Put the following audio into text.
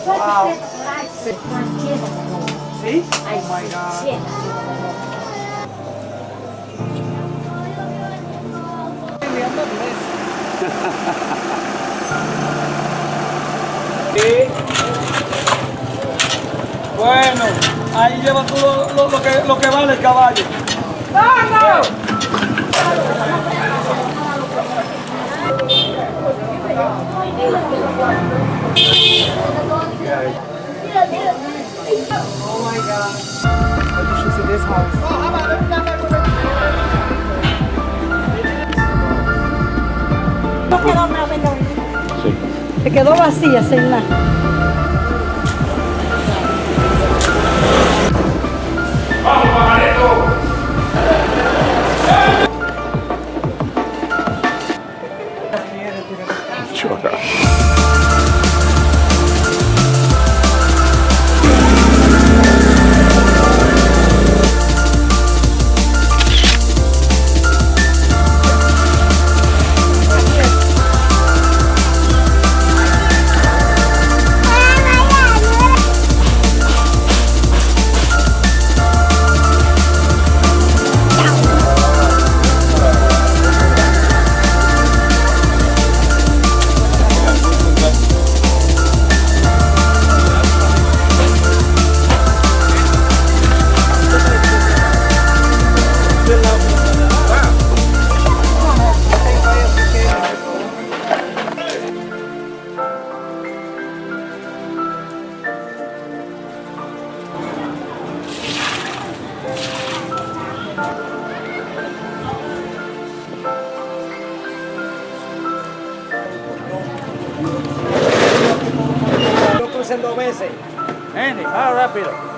Wow. Sí. ¿Sí? Ay, Oh my sí, God. llena, llena. Sí. Bueno, ahí lleva tú lo que vale el caballo. ¡Vamos! Oh my God. You should see this house. No quedó nada, venga, venga. Se quedó vacía, sin nada. Chora. Lo crucen 2 veces. Henry, más rápido.